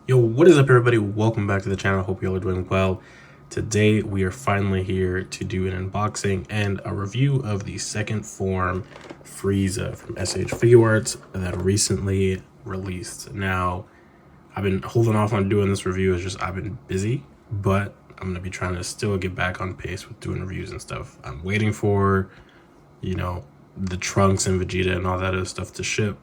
Yo, what is up everybody? Welcome back to the channel. Hope you all are doing well. Today we are finally here to do an unboxing and a review of the second Form Frieza from Figuarts that recently released. Now, I've been holding off on doing this review. It's just I've been busy, but I'm going to be trying to still get back on pace with doing reviews and stuff. I'm waiting for, the Trunks and Vegeta and all that other stuff to ship.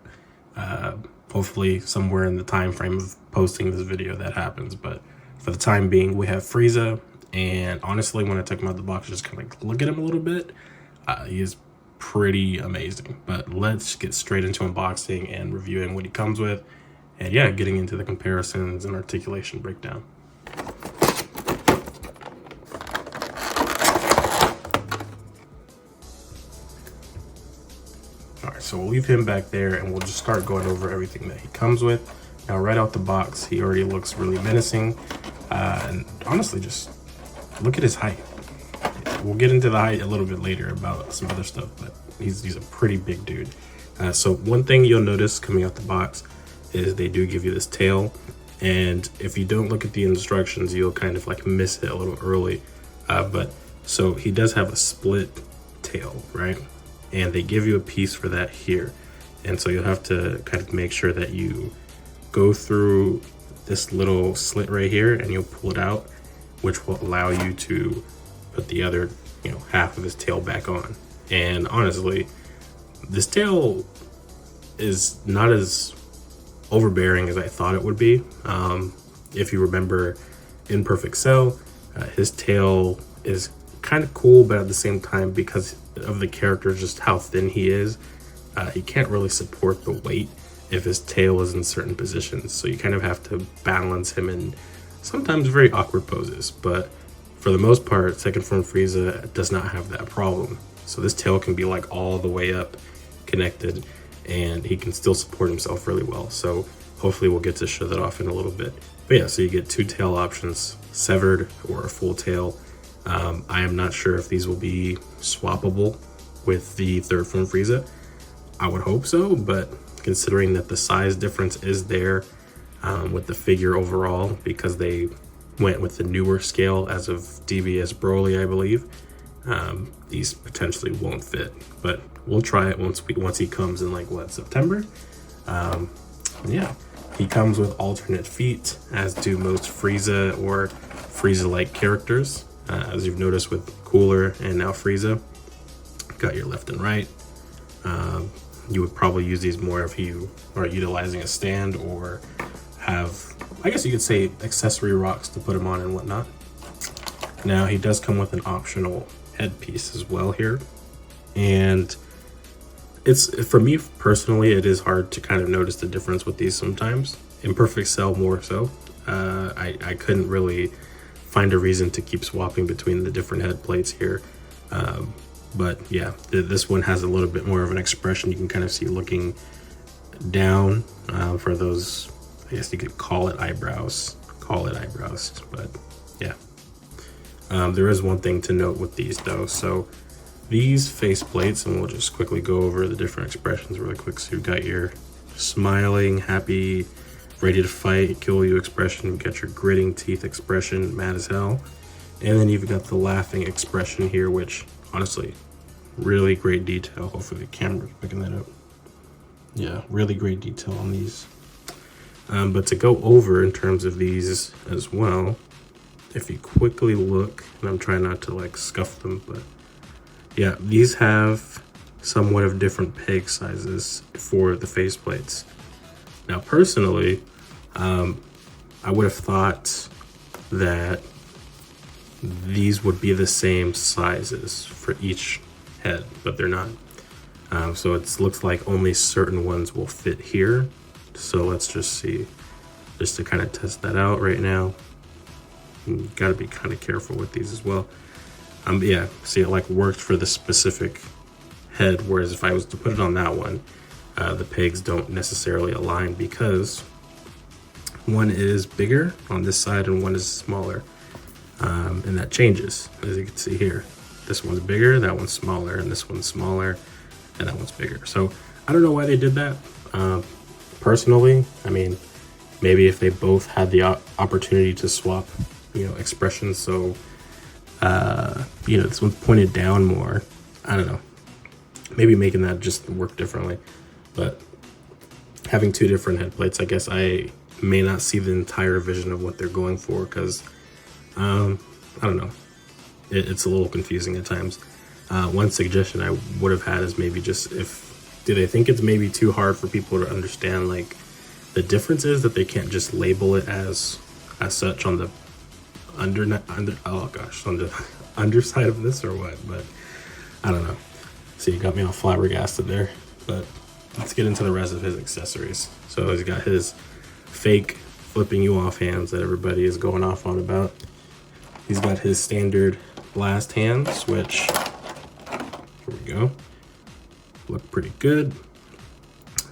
Hopefully somewhere in the time frame of posting this video that happens, but for the time being we have Frieza. And honestly, when I took him out of the box, just kind of look at him a little bit, he is pretty amazing. But let's get straight into unboxing and reviewing what he comes with, and yeah, getting into the comparisons and articulation breakdown. Alright, so we'll leave him back there and we'll just start going over everything that he comes with. Now, right out the box, he already looks really menacing. And honestly, just look at his height. We'll get into the height a little bit later about some other stuff, but he's a pretty big dude. So one thing you'll notice coming out the box is they do give you this tail. And if you don't look at the instructions, you'll kind of like miss it a little early. So he does have a split tail, right? And they give you a piece for that here. And so you'll have to kind of make sure that you go through this little slit right here and you'll pull it out, which will allow you to put the other, half of his tail back on. And honestly, this tail is not as overbearing as I thought it would be. If you remember in Perfect Cell, his tail is kind of cool, but at the same time, because of the character, just how thin he is, he can't really support the weight if his tail is in certain positions. So you kind of have to balance him in sometimes very awkward poses. But for the most part, second Form Frieza does not have that problem. So this tail can be like all the way up connected and he can still support himself really well. So hopefully we'll get to show that off in a little bit. But yeah, so you get two tail options, severed or a full tail. I am not sure if these will be swappable with the third Form Frieza. I would hope so, but considering that the size difference is there with the figure overall, because they went with the newer scale as of DBS Broly, I believe, these potentially won't fit. But we'll try it once he comes in, like, what, September? Yeah, he comes with alternate feet, as do most Frieza or Frieza-like characters. As you've noticed with Cooler and now Frieza, got your left and right. You would probably use these more if you are utilizing a stand or have, I guess you could say, accessory rocks to put them on and whatnot. Now, he does come with an optional headpiece as well here. And it's, for me personally, it is hard to kind of notice the difference with these sometimes. In Perfect Cell more so. I couldn't really find a reason to keep swapping between the different head plates here. But yeah, this one has a little bit more of an expression. You can kind of see looking down for those, I guess you could call it eyebrows. But yeah. There is one thing to note with these though. So these face plates, and we'll just quickly go over the different expressions really quick. So you've got your smiling, happy, ready to fight, kill you expression. You've got your gritting teeth expression, mad as hell. And then you've got the laughing expression here, which honestly, really great detail. Hopefully the camera's picking that up. Yeah, really great detail on these. But to go over in terms of these as well, if you quickly look, and I'm trying not to like scuff them, but yeah, these have somewhat of different peg sizes for the faceplates. Now, personally, I would have thought that these would be the same sizes for each head, but they're not. So it looks like only certain ones will fit here. So let's just see, just to kind of test that out right now. You gotta be kind of careful with these as well. Yeah, see, it like worked for the specific head, whereas if I was to put it on that one, the pegs don't necessarily align because one is bigger on this side and one is smaller. And that changes, as you can see here. This one's bigger, that one's smaller, and this one's smaller, and that one's bigger. So I don't know why they did that. Personally, I mean, Maybe if they both had the opportunity to swap, expressions, so this one's pointed down more. I don't know. Maybe making that just work differently. But having two different head plates, I guess I may not see the entire vision of what they're going for, because I don't know. It's a little confusing at times. One suggestion I would have had is maybe just do they think it's maybe too hard for people to understand like the difference is that they can't just label it as such on the on the underside of this, or what? But I don't know. So you got me all flabbergasted there. But let's get into the rest of his accessories. So he's got his fake flipping you off hands that everybody is going off on about. He's got his standard blast hands, which, here we go, look pretty good.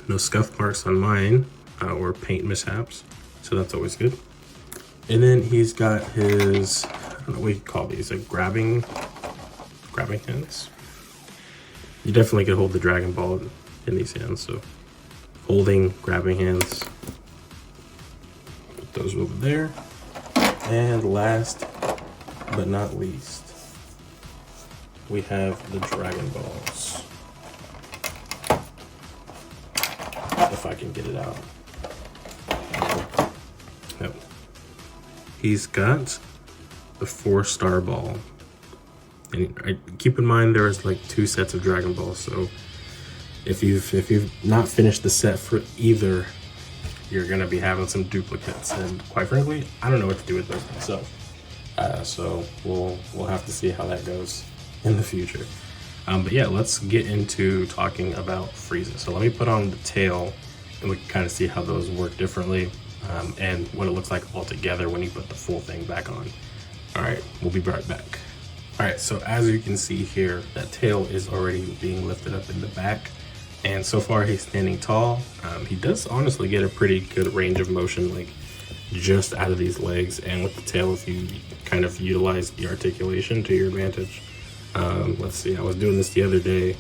No scuff marks on mine or paint mishaps, so that's always good. And then he's got his, I don't know what you call these, like grabbing hands. You definitely could hold the Dragon Ball in these hands, so holding, grabbing hands. Put those over there. And last but not least, we have the Dragon Balls. If I can get it out. Yep. He's got the 4-star ball. And keep in mind there's like 2 sets of Dragon Balls, so if you've not finished the set for either, you're gonna be having some duplicates, and quite frankly, I don't know what to do with those myself. So we'll have to see how that goes in the future. But yeah, let's get into talking about Frieza. So let me put on the tail, and we can kind of see how those work differently, and what it looks like all together when you put the full thing back on. All right, we'll be right back. All right, so as you can see here, that tail is already being lifted up in the back, and so far he's standing tall. He does honestly get a pretty good range of motion, like just out of these legs, and with the tail, if you kind of utilize the articulation to your advantage. Let's see, I was doing this the other day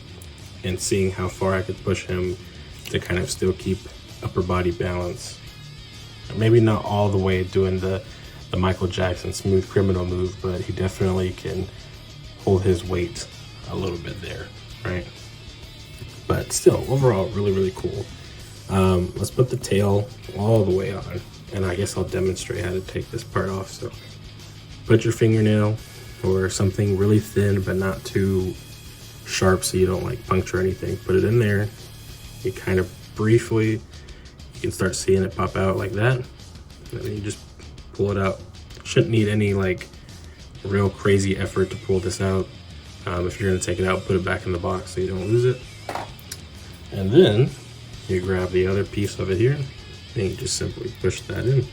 and seeing how far I could push him to kind of still keep upper body balance. Maybe not all the way doing the Michael Jackson smooth criminal move, but he definitely can hold his weight a little bit there, right? But still, overall, really, really cool. Let's put the tail all the way on, and I guess I'll demonstrate how to take this part off. So put your fingernail or something really thin but not too sharp so you don't like puncture anything. Put it in there. You kind of briefly, you can start seeing it pop out like that, and then you just pull it out. Shouldn't need any like real crazy effort to pull this out. If you're gonna take it out, put it back in the box so you don't lose it. And then you grab the other piece of it here, and you just simply push that in.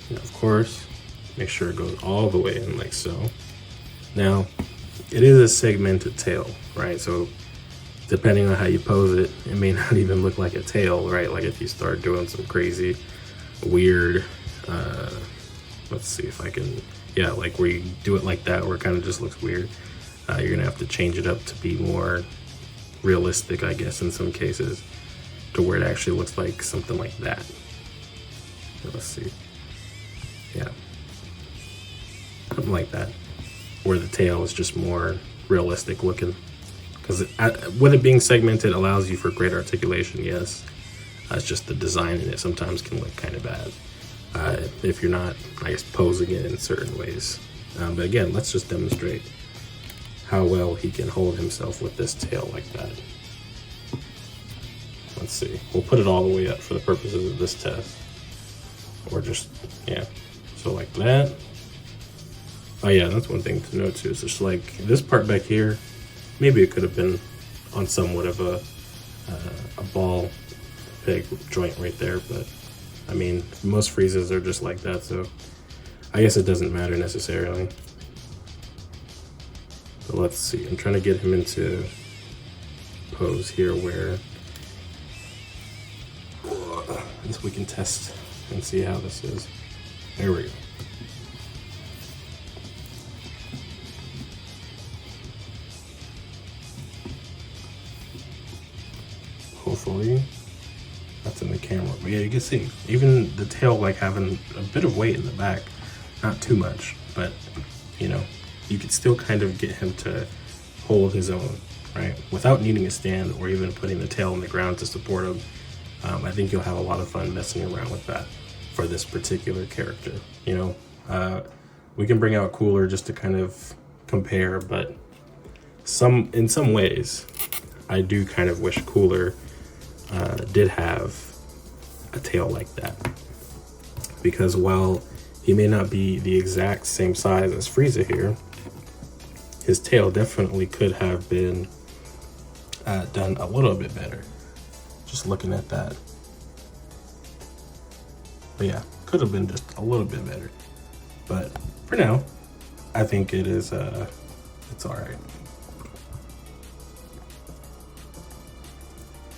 And of course, make sure it goes all the way in like so. Now, it is a segmented tail, right? So depending on how you pose it, it may not even look like a tail, right? Like if you start doing some crazy, weird, let's see if I can, yeah, like where you do it like that, where it kind of just looks weird. You're gonna have to change it up to be more realistic, I guess, in some cases, to where it actually looks like something like that. Let's see. Yeah. Something like that, where the tail is just more realistic looking. Because with it being segmented, allows you for great articulation, yes. It's just the design in it sometimes can look kind of bad if you're not, I guess, posing it in certain ways. But again, let's just demonstrate how well he can hold himself with this tail like that. Let's see. We'll put it all the way up for the purposes of this test. Or just, yeah. So like that. Oh yeah, that's one thing to note too. It's just like this part back here, maybe it could have been on somewhat of a ball peg joint right there, but I mean, most Friezas are just like that, so I guess it doesn't matter necessarily. But let's see, I'm trying to get him into pose here where we can test and see how this is. There we go. Hopefully that's in the camera, but yeah, you can see even the tail like having a bit of weight in the back, not too much, but you know, you could still kind of get him to hold his own, right? Without needing a stand or even putting the tail on the ground to support him. I think you'll have a lot of fun messing around with that for this particular character. You know, we can bring out Cooler just to kind of compare, but in some ways, I do kind of wish Cooler did have a tail like that, because while he may not be the exact same size as Frieza here, his tail definitely could have been done a little bit better. Just looking at that. But yeah, could have been just a little bit better. But for now, I think it is, it's all right.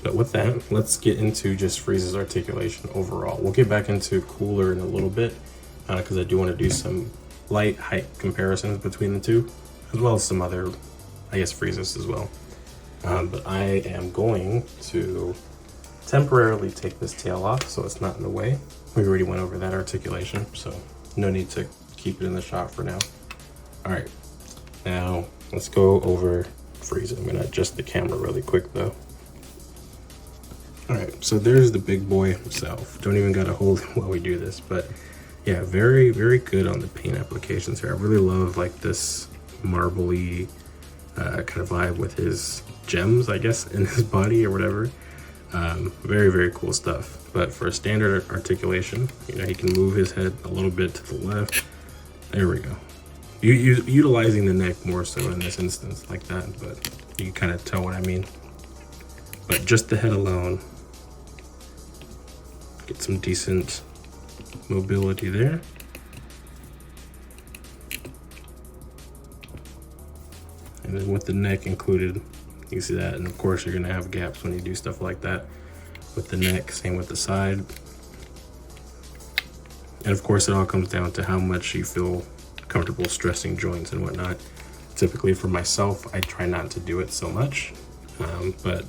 But with that, let's get into just Frieza's articulation overall. We'll get back into Cooler in a little bit, because I do want to do some light height comparisons between the two, as well as some other, I guess, Friezas as well. But I am going to temporarily take this tail off so it's not in the way. We already went over that articulation, so no need to keep it in the shot for now. All right, now let's go over Frieza. I'm gonna adjust the camera really quick though. All right, so there's the big boy himself. Don't even gotta hold him while we do this, but yeah, very, very good on the paint applications here. I really love like this marbly kind of vibe with his gems, I guess, in his body or whatever. Very, very cool stuff. But for a standard articulation, you know, he can move his head a little bit to the left. There we go. Utilizing the neck more so in this instance like that, but you can kind of tell what I mean. But just the head alone, get some decent mobility there. And then with the neck included, you see that. And of course you're gonna have gaps when you do stuff like that with the neck, same with the side. And of course it all comes down to how much you feel comfortable stressing joints and whatnot. Typically for myself, I try not to do it so much, but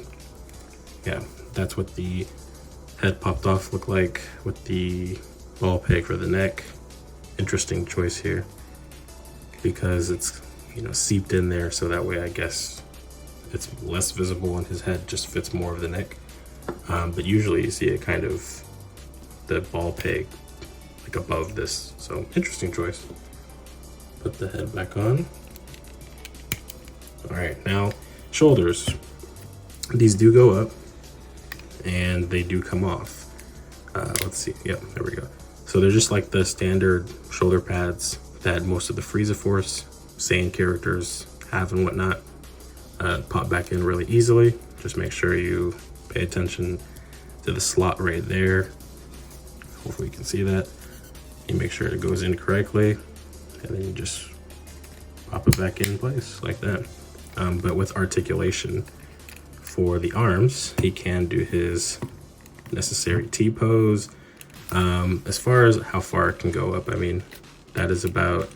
yeah, that's what the head popped off look like with the ball peg for the neck. Interesting choice here because it's, you know, seeped in there, so that way I guess it's less visible and his head just fits more of the neck. But usually you see it kind of the ball peg like above this, so interesting choice. Put the head back on. All right, now shoulders. These do go up and they do come off. Let's see, yep, there we go. So they're just like the standard shoulder pads that most of the Frieza Force Saiyan characters have and whatnot. Pop back in really easily. Just make sure you pay attention to the slot right there. Hopefully you can see that. You make sure it goes in correctly, and then you just pop it back in place like that. But with articulation for the arms, he can do his necessary T-pose. As far as how far it can go up, I mean, that is about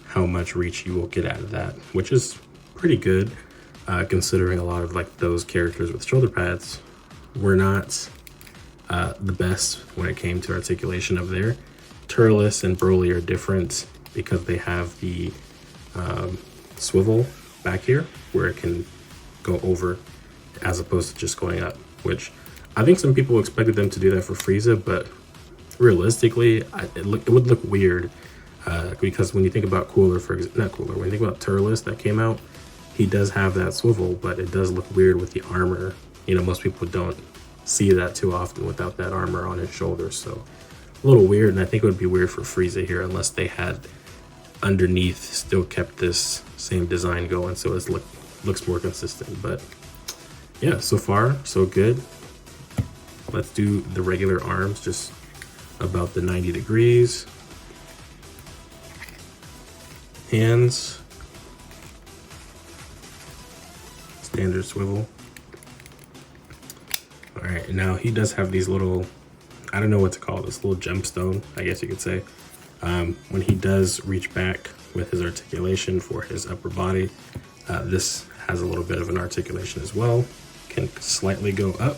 how much reach you will get out of that, which is pretty good, considering a lot of like those characters with shoulder pads were not the best when it came to articulation of there. Turles and Broly are different because they have the swivel back here where it can go over as opposed to just going up, which I think some people expected them to do that for Frieza, but realistically it would look weird because when you think about when you think about Turles that came out, he does have that swivel, but it does look weird with the armor. You know, most people don't see that too often without that armor on his shoulders, so a little weird. And I think it would be weird for Frieza here unless they had underneath still kept this same design going, so it looks more consistent. But yeah, so far so good. Let's do the regular arms, just about the 90 degrees. Hands, standard swivel. All right, now he does have these little, I don't know what to call this, little gemstone, I guess you could say. When he does reach back with his articulation for his upper body, this has a little bit of an articulation as well. Can slightly go up.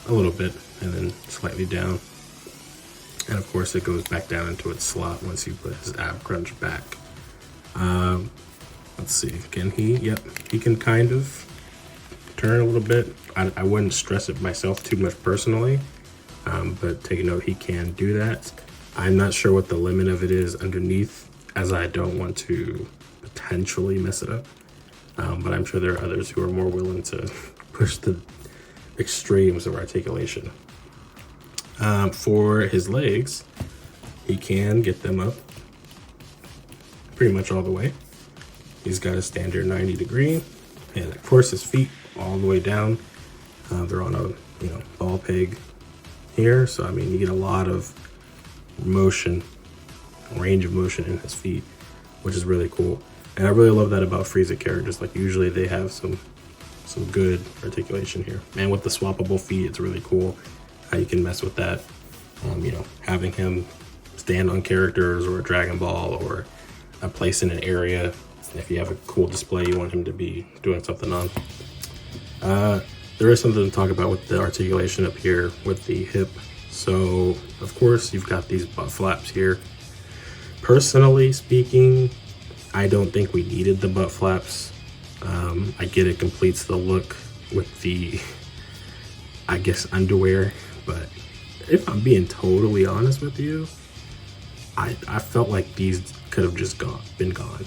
a little bit and then slightly down. And of course it goes back down into its slot once you put his ab crunch back. Let's see, can he? Yep, he can kind of turn a little bit. I wouldn't stress it myself too much personally, but take a note, he can do that. I'm not sure what the limit of it is underneath, as I don't want to potentially mess it up. But I'm sure there are others who are more willing to push the extremes of articulation. For his legs, he can get them up pretty much all the way. He's got a standard 90 degree, and of course his feet all the way down. They're on a ball peg here, so I mean you get a lot of motion, range of motion in his feet, which is really cool. And I really love that about Frieza characters. Like usually they have some good articulation here. And with the swappable feet, it's really cool how you can mess with that. Having him stand on characters or a Dragon Ball or a place in an area. If you have a cool display you want him to be doing something on. There is something to talk about with the articulation up here with the hip. So of course you've got these butt flaps here. Personally speaking, I don't think we needed the butt flaps. I get it completes the look with the, I guess, underwear, but if I'm being totally honest with you, I felt like these could have just been gone.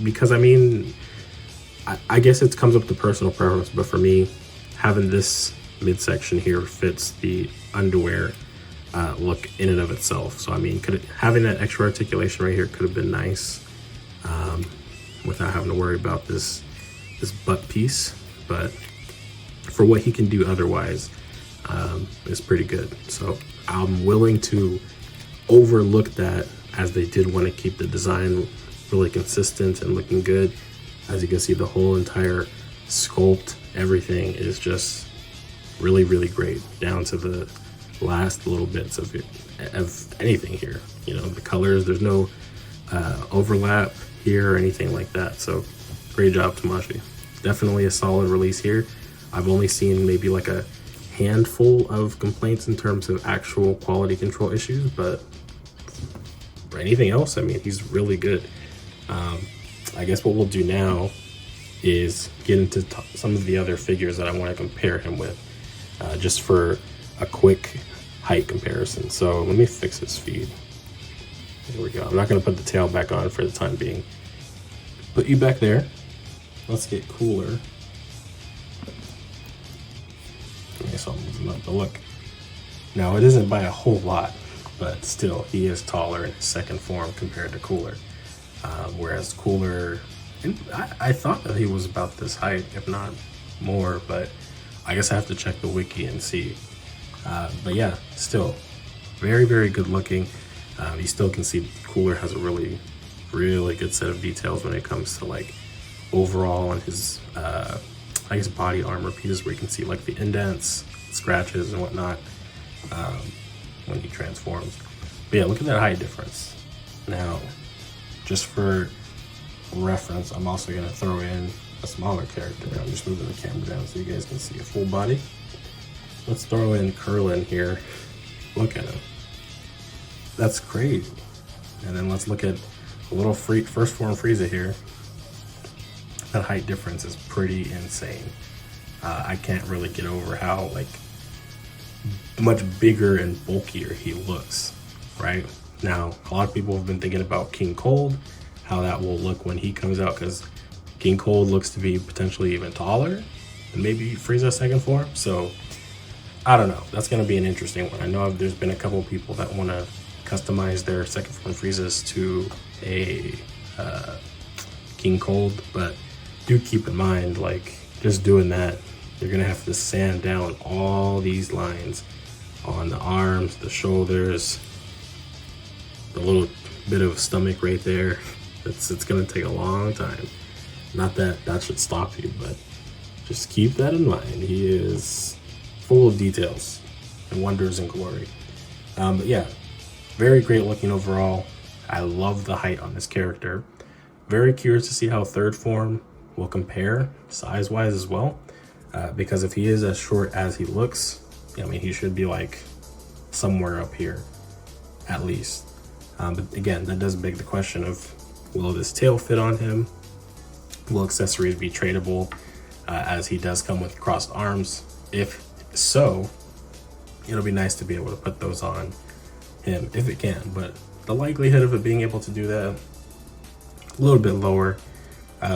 Because I mean, I guess it comes up to personal preference, but for me, having this midsection here fits the underwear look in and of itself. So I mean, having that extra articulation right here could have been nice, without having to worry about this butt piece. But for what he can do otherwise, it's pretty good. So I'm willing to overlook that, as they did want to keep the design really consistent and looking good. As you can see, the whole entire sculpt, everything is just really, really great, down to the last little bits of anything here. The colors, there's no overlap here or anything like that. So great job, Tamashii. Definitely a solid release here. I've only seen maybe like a handful of complaints in terms of actual quality control issues, but for anything else, I mean, he's really good. I guess what we'll do now is get into some of the other figures that I want to compare him with, just for a quick height comparison. So let me fix his feet. Here we go. I'm not going to put the tail back on for the time being. Put you back there. Let's get cooler. Okay, so I'm moving up the look. Now, it isn't by a whole lot, but still, he is taller in his second form compared to Cooler. Whereas Cooler, I thought that he was about this height, if not more, but I guess I have to check the wiki and see. But yeah, still very, very good looking. You still can see Cooler has a really, really good set of details when it comes to like overall on his, I guess, body armor pieces, where you can see like the indents, scratches and whatnot, when he transforms. But yeah, look at that height difference. Now, just for reference, I'm also going to throw in a smaller character. I'm just moving the camera down so you guys can see a full body. Let's throw in Curlin here. Look at him. That's crazy. And then let's look at a little first form Frieza here. That height difference is pretty insane. I can't really get over how like much bigger and bulkier he looks, right? Now, a lot of people have been thinking about King Cold, how that will look when he comes out, because King Cold looks to be potentially even taller than maybe Frieza's second form. So I don't know. That's going to be an interesting one. I know there's been a couple of people that want to customize their second form Friezas to a King Cold, but do keep in mind, like, just doing that, you're going to have to sand down all these lines on the arms, the shoulders, the little bit of stomach right there. It's going to take a long time. Not that that should stop you, but just keep that in mind. He is full of details and wonders and glory. But yeah, very great looking overall. I love the height on this character. Very curious to see how third form will compare size-wise as well. because if he is as short as he looks, I mean, he should be like somewhere up here at least. But again, that does beg the question of, will this tail fit on him? Will accessories be tradable, as he does come with crossed arms? If so, it'll be nice to be able to put those on him if it can, but the likelihood of it being able to do that a little bit lower,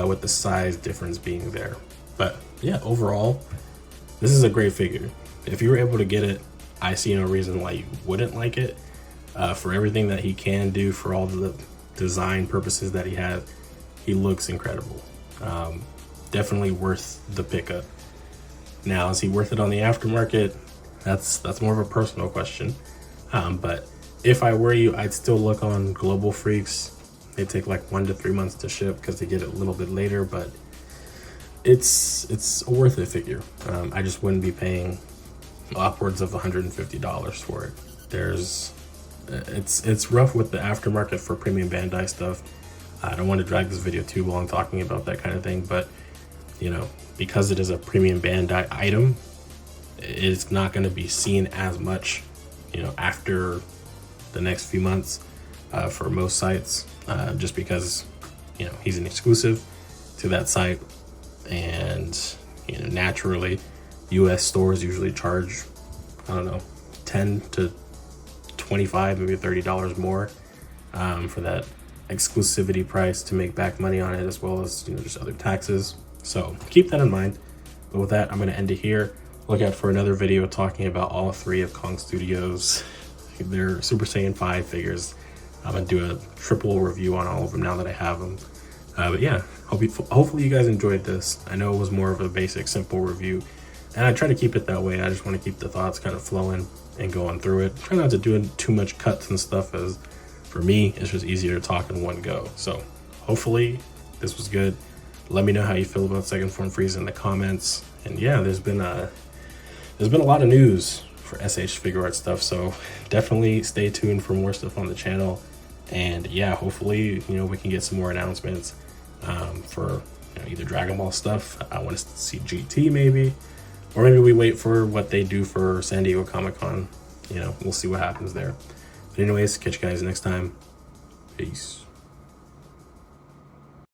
with the size difference being there. But yeah, overall, this is a great figure. If you were able to get it, I see no reason why you wouldn't like it. For everything that he can do, for all the design purposes that he has, he looks incredible. Definitely worth the pickup. Now, is he worth it on the aftermarket? That's more of a personal question. But if I were you, I'd still look on Global Freaks. They take like 1 to 3 months to ship because they get it a little bit later, but it's a worth it figure. I just wouldn't be paying upwards of $150 for it. It's rough with the aftermarket for premium Bandai stuff. I don't want to drag this video too long talking about that kind of thing, but you know, because it is a premium Bandai item, it's not going to be seen as much, you know, after the next few months for most sites, just because, you know, he's an exclusive to that site, and you know, naturally US stores usually charge, I don't know, 10 to 25, maybe $30 more for that exclusivity price to make back money on it, as well as, you know, just other taxes. So keep that in mind. But with that, I'm going to end it here. Look out for another video talking about all 3 of Kong Studios, their Super Saiyan 5 figures. I'm going to do a triple review on all of them now that I have them. But yeah, hopefully you guys enjoyed this. I know it was more of a basic, simple review, and I try to keep it that way. I just want to keep the thoughts kind of flowing and going through it. Try not to do too much cuts and stuff, as for me, it's just easier to talk in one go. So hopefully this was good. Let me know how you feel about Second Form Frieza in the comments. And yeah, there's been a lot of news for SH Figuarts stuff, so definitely stay tuned for more stuff on the channel. And yeah, hopefully, you know, we can get some more announcements for, you know, either Dragon Ball stuff. I want to see GT maybe, or maybe we wait for what they do for San Diego Comic-Con. You know, we'll see what happens there. But anyways, catch you guys next time. Peace.